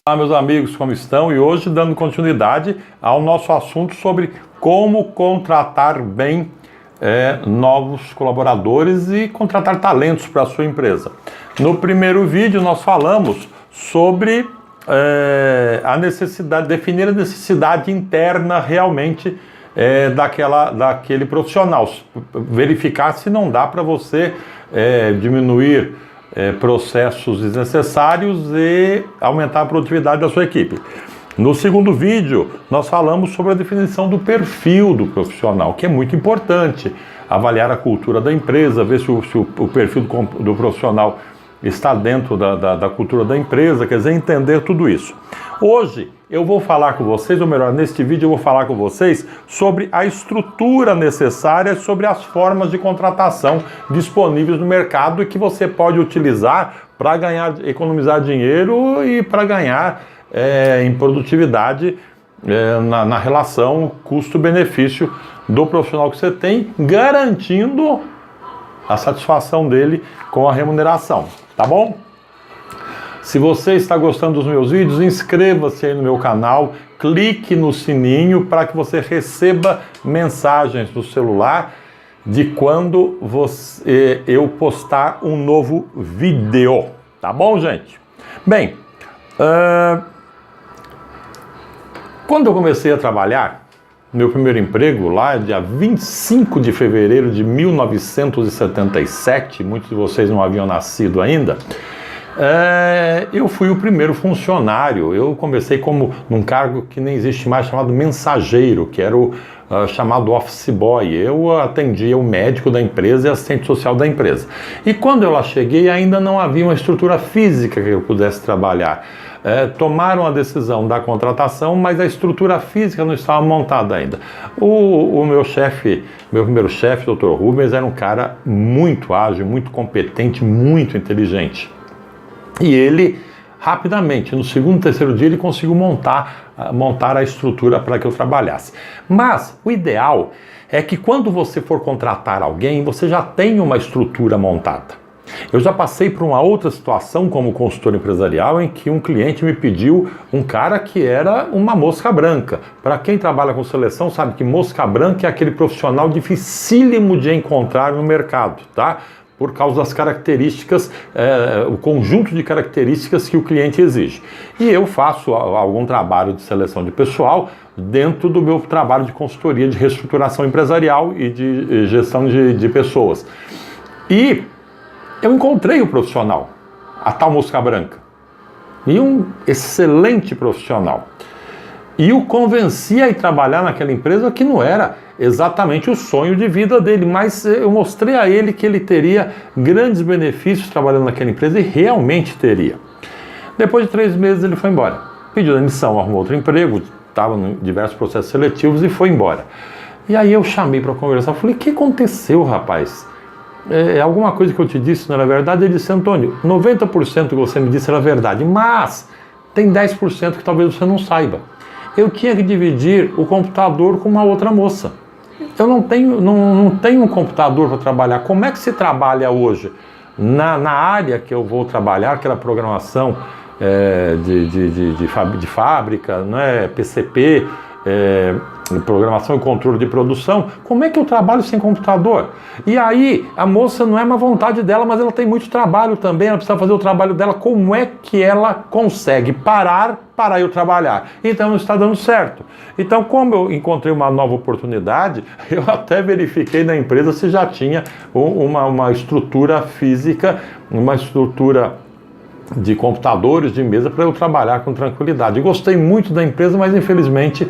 Olá, meus amigos, como estão? E hoje dando continuidade ao nosso assunto sobre como contratar bem novos colaboradores e contratar talentos para a sua empresa. No primeiro vídeo nós falamos sobre a necessidade, definir a necessidade interna realmente daquele profissional, verificar se não dá para você diminuir processos desnecessários e aumentar a produtividade da sua equipe. No segundo vídeo, nós falamos sobre a definição do perfil do profissional, que é muito importante. Avaliar a cultura da empresa, ver se o perfil do profissional está dentro da cultura da empresa, quer dizer, entender tudo isso. Hoje eu vou falar com vocês, ou melhor, neste vídeo eu vou falar com vocês sobre a estrutura necessária, sobre as formas de contratação disponíveis no mercado e que você pode utilizar para economizar dinheiro e para ganhar em produtividade na relação custo-benefício do profissional que você tem, garantindo a satisfação dele com a remuneração, tá bom? Se você está gostando dos meus vídeos, inscreva-se aí no meu canal, clique no sininho para que você receba mensagens no celular de quando eu postar um novo vídeo, tá bom, gente? Bem, quando eu comecei a trabalhar, meu primeiro emprego lá, dia 25 de fevereiro de 1977, muitos de vocês não haviam nascido ainda, eu fui o primeiro funcionário. Eu comecei num cargo que nem existe mais, chamado mensageiro, que era o chamado office boy. Eu atendia o médico da empresa e assistente social da empresa. E quando eu lá cheguei, ainda não havia uma estrutura física que eu pudesse trabalhar. Tomaram a decisão da contratação, mas a estrutura física não estava montada ainda. O meu primeiro chefe, Dr. Rubens, era um cara muito ágil, muito competente, muito inteligente. E ele, rapidamente, no segundo, terceiro dia, ele conseguiu montar a estrutura para que eu trabalhasse. Mas o ideal é que quando você for contratar alguém, você já tenha uma estrutura montada. Eu já passei por uma outra situação como consultor empresarial em que um cliente me pediu um cara que era uma mosca branca. Para quem trabalha com seleção sabe que mosca branca é aquele profissional dificílimo de encontrar no mercado, tá? Por causa das características, o conjunto de características que o cliente exige. E eu faço algum trabalho de seleção de pessoal dentro do meu trabalho de consultoria de reestruturação empresarial e de gestão de pessoas. E eu encontrei o profissional, a tal mosca branca, e um excelente profissional. E o convenci a ir trabalhar naquela empresa que não era exatamente o sonho de vida dele, mas eu mostrei a ele que ele teria grandes benefícios trabalhando naquela empresa e realmente teria. Depois de 3 meses ele foi embora, pediu demissão, arrumou outro emprego, estava em diversos processos seletivos e foi embora. E aí eu chamei para conversar, falei, o que aconteceu, rapaz? Alguma coisa que eu te disse não era verdade? Ele disse, Antônio, 90% que você me disse era verdade, mas tem 10% que talvez você não saiba. Eu tinha que dividir o computador com uma outra moça. Eu não tenho um computador para trabalhar. Como é que se trabalha hoje? Na área que eu vou trabalhar, que era programação de fábrica, né, PCP, programação e controle de produção, como é que eu trabalho sem computador? E aí, a moça não é uma vontade dela, mas ela tem muito trabalho também, ela precisa fazer o trabalho dela. Como é que ela consegue parar para eu trabalhar? Então não está dando certo. Então, como eu encontrei uma nova oportunidade, eu até verifiquei na empresa se já tinha uma estrutura física, uma estrutura de computadores, de mesa, para eu trabalhar com tranquilidade. Eu gostei muito da empresa, mas infelizmente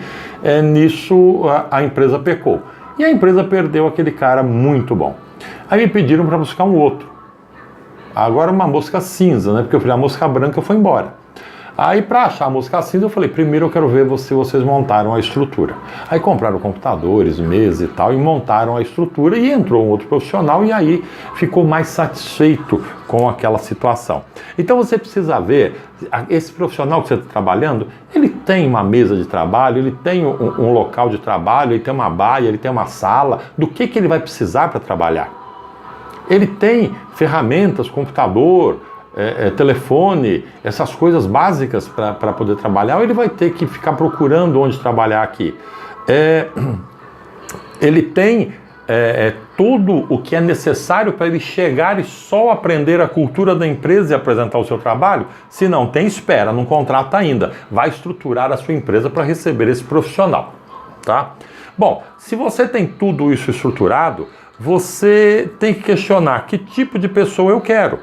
nisso a empresa pecou. E a empresa perdeu aquele cara muito bom. Aí me pediram para buscar um outro. Agora uma mosca cinza, né? Porque eu falei, a mosca branca foi embora. Aí para achar a mosca cinza eu falei, primeiro eu quero ver se vocês montaram a estrutura. Aí compraram computadores, mesa e tal, e montaram a estrutura e entrou um outro profissional e aí ficou mais satisfeito com aquela situação. Então você precisa ver, esse profissional que você está trabalhando, ele tem uma mesa de trabalho, ele tem um local de trabalho, ele tem uma baia, ele tem uma sala, do que ele vai precisar para trabalhar? Ele tem ferramentas, computador, telefone, essas coisas básicas para poder trabalhar, ou ele vai ter que ficar procurando onde trabalhar aqui? Ele tem tudo o que é necessário para ele chegar e só aprender a cultura da empresa e apresentar o seu trabalho? Se não tem, espera, não contrata ainda. Vai estruturar a sua empresa para receber esse profissional, tá? Bom, se você tem tudo isso estruturado, você tem que questionar que tipo de pessoa eu quero.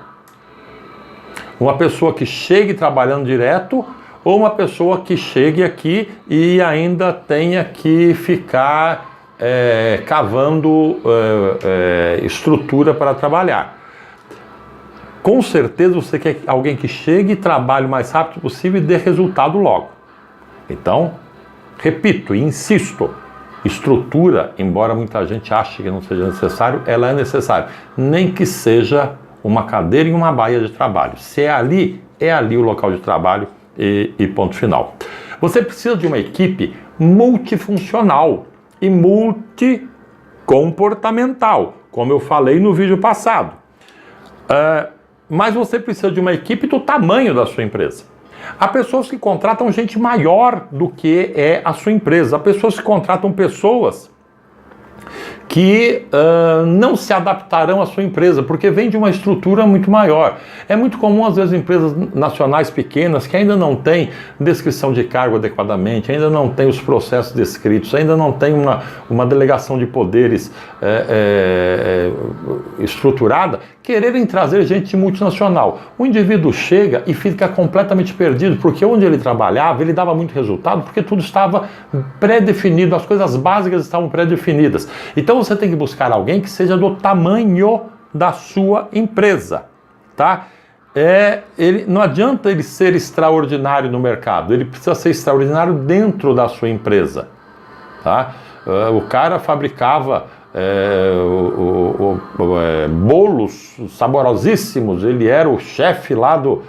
Uma pessoa que chegue trabalhando direto ou uma pessoa que chegue aqui e ainda tenha que ficar cavando estrutura para trabalhar. Com certeza você quer alguém que chegue e trabalhe o mais rápido possível e dê resultado logo. Então, repito e insisto, estrutura, embora muita gente ache que não seja necessário, ela é necessária. Nem que seja uma cadeira e uma baia de trabalho. Se é ali o local de trabalho e ponto final. Você precisa de uma equipe multifuncional e multicomportamental, como eu falei no vídeo passado. Mas você precisa de uma equipe do tamanho da sua empresa. Há pessoas que contratam gente maior do que é a sua empresa. Há pessoas que contratam pessoas que não se adaptarão à sua empresa, porque vem de uma estrutura muito maior. É muito comum, às vezes, empresas nacionais pequenas que ainda não têm descrição de cargo adequadamente, ainda não têm os processos descritos, ainda não têm uma delegação de poderes estruturada, quererem trazer gente multinacional. O indivíduo chega e fica completamente perdido, porque onde ele trabalhava, ele dava muito resultado, porque tudo estava pré-definido, as coisas básicas estavam pré-definidas. Então você tem que buscar alguém que seja do tamanho da sua empresa, tá? Não adianta ele ser extraordinário no mercado, ele precisa ser extraordinário dentro da sua empresa, tá? O cara fabricava bolos saborosíssimos, ele era o chefe lá do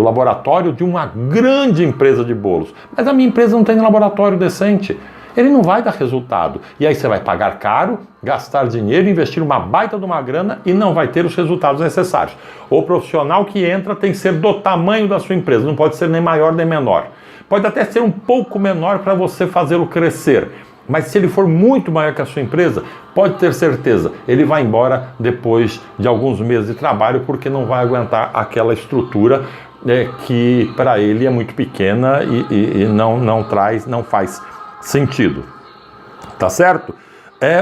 laboratório de uma grande empresa de bolos, mas a minha empresa não tem laboratório decente. Ele não vai dar resultado. E aí você vai pagar caro, gastar dinheiro, investir uma baita de uma grana e não vai ter os resultados necessários. O profissional que entra tem que ser do tamanho da sua empresa, não pode ser nem maior nem menor. Pode até ser um pouco menor para você fazê-lo crescer. Mas se ele for muito maior que a sua empresa, pode ter certeza, ele vai embora depois de alguns meses de trabalho porque não vai aguentar aquela estrutura que para ele é muito pequena e não faz sentido, tá certo?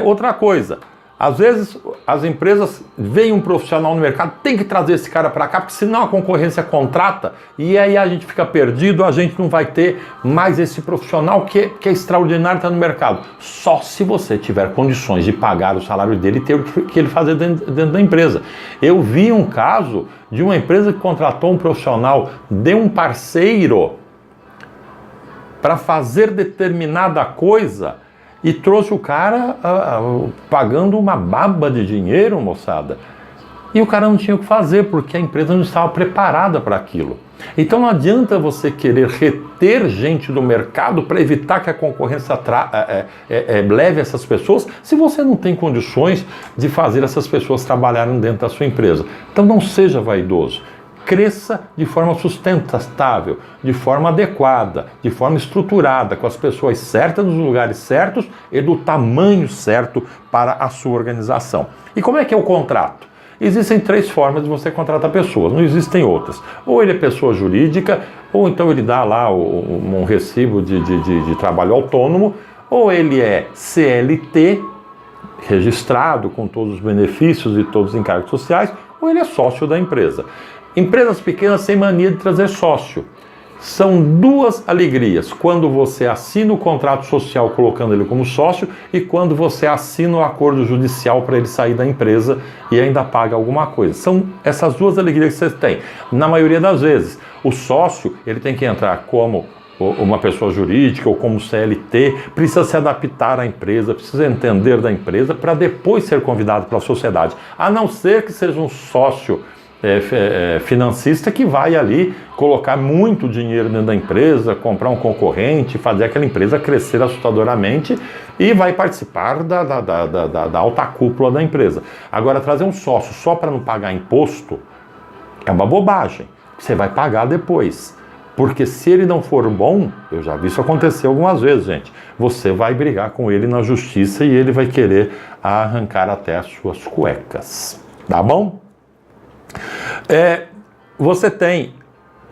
Outra coisa, às vezes as empresas veem um profissional no mercado, tem que trazer esse cara para cá, porque senão a concorrência contrata e aí a gente fica perdido, a gente não vai ter mais esse profissional que é extraordinário, está no mercado. Só se você tiver condições de pagar o salário dele e ter o que ele fazer dentro da empresa. Eu vi um caso de uma empresa que contratou um profissional de um parceiro para fazer determinada coisa e trouxe o cara pagando uma baba de dinheiro, moçada. E o cara não tinha o que fazer, porque a empresa não estava preparada para aquilo. Então não adianta você querer reter gente do mercado para evitar que a concorrência leve essas pessoas, se você não tem condições de fazer essas pessoas trabalharem dentro da sua empresa. Então não seja vaidoso. Cresça de forma sustentável, de forma adequada, de forma estruturada, com as pessoas certas, nos lugares certos e do tamanho certo para a sua organização. E como é que é o contrato? Existem 3 formas de você contratar pessoas, não existem outras. Ou ele é pessoa jurídica, ou então ele dá lá um recibo de trabalho autônomo, ou ele é CLT, registrado com todos os benefícios e todos os encargos sociais, ou ele é sócio da empresa. Empresas pequenas têm mania de trazer sócio. São 2 alegrias, quando você assina o contrato social colocando ele como sócio e quando você assina o acordo judicial para ele sair da empresa e ainda paga alguma coisa. São essas 2 alegrias que você tem. Na maioria das vezes, o sócio ele tem que entrar como uma pessoa jurídica ou como CLT, precisa se adaptar à empresa, precisa entender da empresa para depois ser convidado para a sociedade. A não ser que seja um sócio financista que vai ali colocar muito dinheiro dentro da empresa, comprar um concorrente, fazer aquela empresa crescer assustadoramente e vai participar da alta cúpula da empresa. Agora, trazer um sócio só para não pagar imposto É uma bobagem. Você vai pagar depois. Porque se ele não for bom, eu já vi isso acontecer algumas vezes, gente, você vai brigar com ele na justiça e ele vai querer arrancar até as suas cuecas. Tá bom? Você tem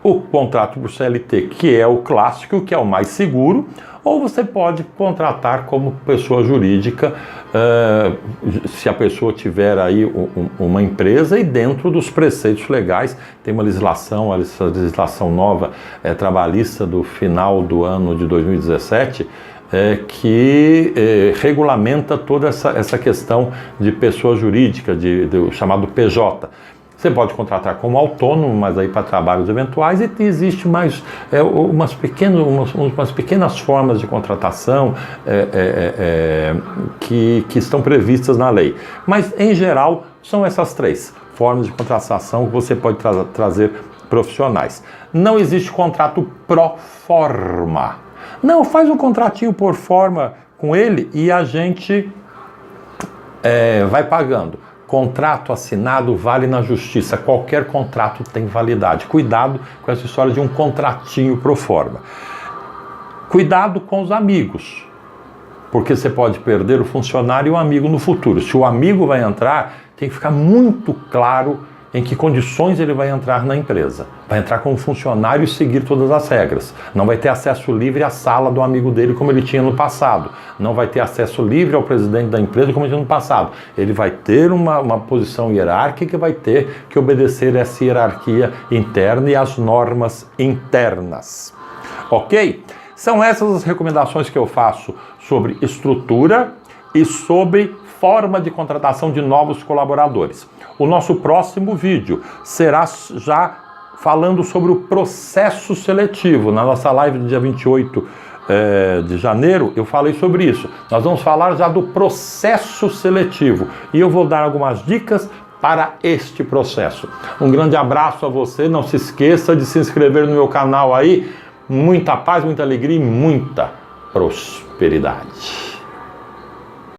o contrato por CLT, que é o clássico, que é o mais seguro, ou você pode contratar como pessoa jurídica, se a pessoa tiver aí uma empresa e dentro dos preceitos legais. Tem uma legislação, a legislação nova trabalhista do final do ano de 2017, que regulamenta toda essa questão de pessoa jurídica, do chamado PJ. Você pode contratar como autônomo, mas aí para trabalhos eventuais, e existe mais umas pequenas formas de contratação que estão previstas na lei. Mas, em geral, são essas 3 formas de contratação que você pode trazer profissionais. Não existe contrato pro forma. Não, faz um contratinho por forma com ele e a gente vai pagando. Contrato assinado vale na justiça. Qualquer contrato tem validade. Cuidado com essa história de um contratinho pro forma. Cuidado com os amigos, porque você pode perder o funcionário e o amigo no futuro. Se o amigo vai entrar, tem que ficar muito claro em que condições ele vai entrar na empresa. Vai entrar como funcionário e seguir todas as regras. Não vai ter acesso livre à sala do amigo dele como ele tinha no passado. Não vai ter acesso livre ao presidente da empresa como ele tinha no passado. Ele vai ter uma posição hierárquica e vai ter que obedecer essa hierarquia interna e as normas internas. Ok? São essas as recomendações que eu faço sobre estrutura e sobre forma de contratação de novos colaboradores. O nosso próximo vídeo será já falando sobre o processo seletivo. Na nossa live do dia 28 de janeiro, eu falei sobre isso. Nós vamos falar já do processo seletivo e eu vou dar algumas dicas para este processo. Um grande abraço a você, não se esqueça de se inscrever no meu canal aí. Muita paz, muita alegria e muita prosperidade.